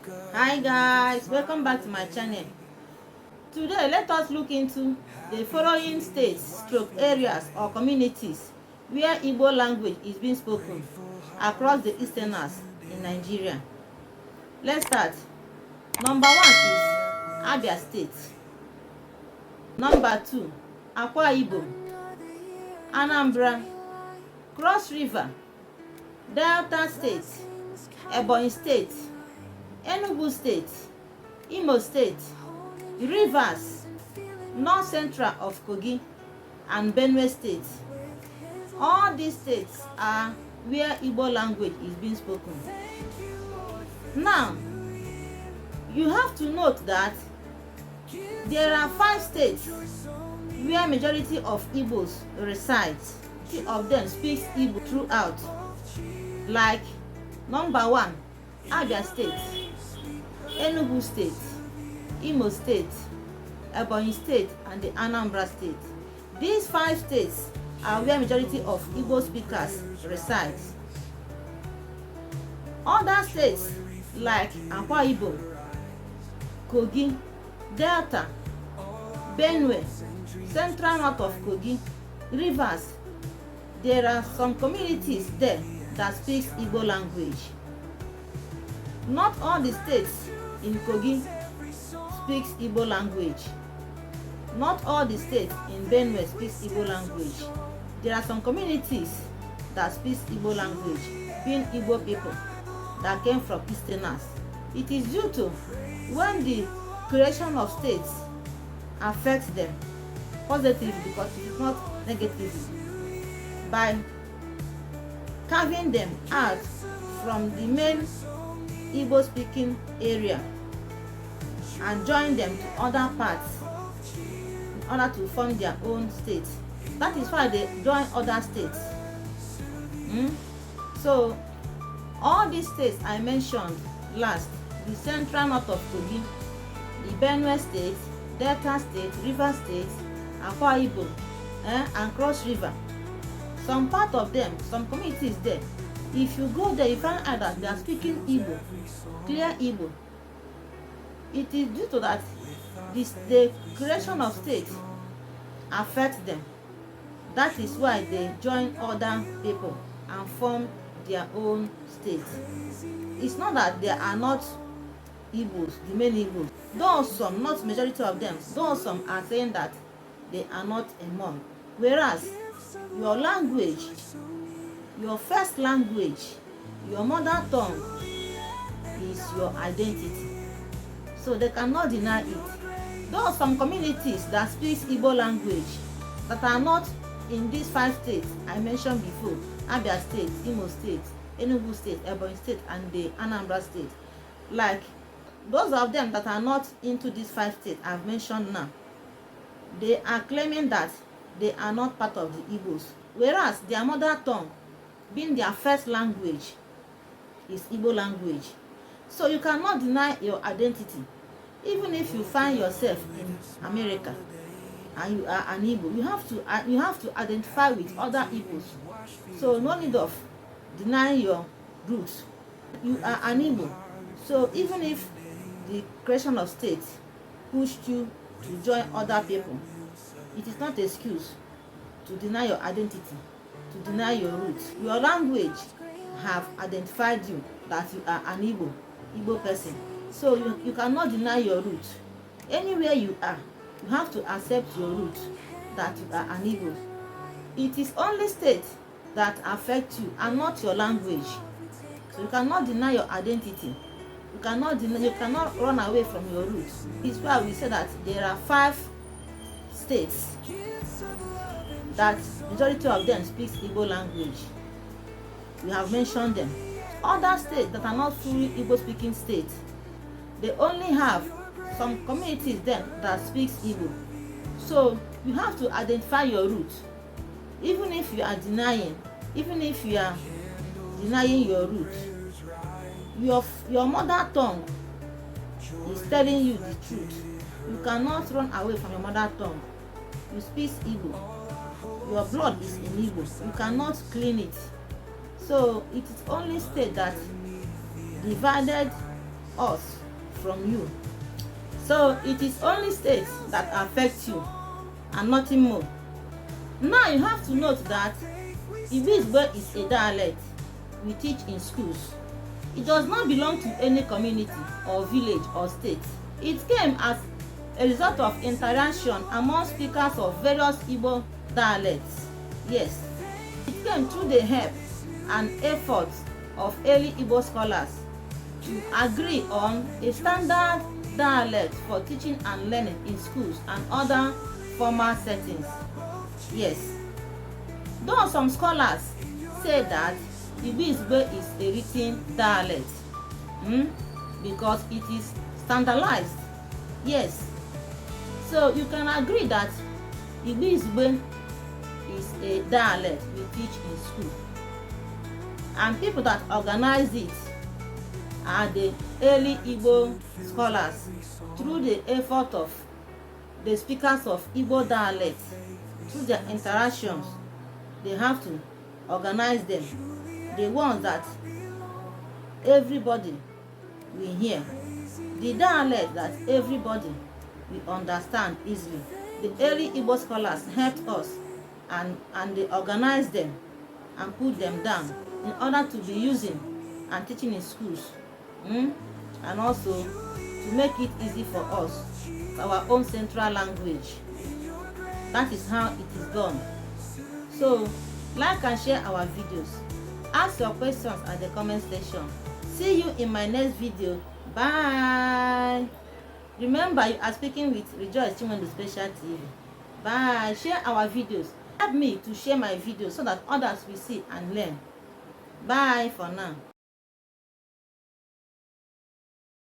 Hi guys, welcome back to my channel. Today let us look into the following states stroke areas or communities where Igbo language is being spoken across the easterners in Nigeria. Let's start. Number 1 is Abia State. Number 2, Akwa Ibom, Anambra, Cross River, Delta State, Ebonyi State, Enugu State, Imo State, Rivers, North Central of Kogi, and Benue State. All these states are where Igbo language is being spoken. Now, you have to note that there are 5 states where majority of Igbos reside. 3 of them speak Igbo throughout, like number 1, Abia State, Enugu State, Imo State, Ebonyi State, and the Anambra State. These 5 states are where majority of Igbo speakers reside. Other states like Akwa Ibom, Kogi, Delta, Benue, Central North of Kogi, Rivers, there are some communities there that speak Igbo language. Not all the states in Kogi speaks Igbo language. Not all the states in Benue speaks Igbo language. There are some communities that speak Igbo language, being Igbo people that came from Easterners. It is due to when the creation of states affects them positively, because it is not negatively, by carving them out from the main Igbo speaking area and join them to other parts in order to form their own states. That is why they join other states. So all these states I mentioned last, the Central North of Kogi, the Benue State, Delta State, River State, Akwa Ibom, and Cross River, some part of them, some communities there, if you go there, you find out that they are speaking Igbo, clear Igbo. It is due to that the creation of states affects them. That is why they join other people and form their own states. It's not that there are not Igbos, the main Igbos. Though some, not majority of them, though some are saying that they are not among. Whereas your language, your first language, your mother tongue is your identity. So they cannot deny it. Though some communities that speak Igbo language that are not in these 5 states I mentioned before, Abia State, Imo State, Enugu State, Ebonyi State, and the Anambra State, like those of them that are not into these 5 states I've mentioned now, they are claiming that they are not part of the Igbos, whereas their mother tongue, being their first language, is Igbo language. So you cannot deny your identity. Even if you find yourself in America and you are an Igbo, you have to identify with other Igbos. So no need of denying your roots. You are an Igbo. So even if the creation of states pushed you to join other people, it is not an excuse to deny your identity, to deny your roots. Your language have identified you that you are an Igbo person. So you cannot deny your roots. Anywhere you are, you have to accept your roots, that you are an Igbo. It is only state that affect you and not your language. So you cannot deny your identity. You cannot run away from your roots. It's why we say that there are 5 states that majority of them speak Igbo language. We have mentioned them. Other states that are not fully Igbo speaking states, they only have some communities then that speaks Igbo. So you have to identify your roots. Even if you are denying your roots, your mother tongue is telling you the truth. You cannot run away from your mother tongue. You speak Igbo. Your blood is in Igbo. You cannot clean it. So it is only state that divided us from you. So it is only states that affect you and nothing more. Now you have to note that Igbo is a dialect we teach in schools. It does not belong to any community or village or state. It came as a result of interaction among speakers of various Igbo dialects. Yes, it came through the help and efforts of early Igbo scholars to agree on a standard dialect for teaching and learning in schools and other formal settings. Yes, though some scholars say that Igbo is a written dialect because it is standardized. Yes, so you can agree that Igbo is a dialect we teach in school, and people that organize it are the early Igbo scholars through the effort of the speakers of Igbo dialect. Through their interactions, they have to organize them, the ones that everybody will hear, the dialect that everybody will understand easily. The early Igbo scholars helped us and they organized them and put them down in order to be using and teaching in schools, and also to make it easy for us, our own central language. That is how it is done. So like and share our videos. Ask your questions at the comment section. See you in my next video. Bye. Remember, you are speaking with Rejoice Chinwendu Special TV. Bye. Share our videos. Help me to share my videos so that others will see and learn. Bye for now.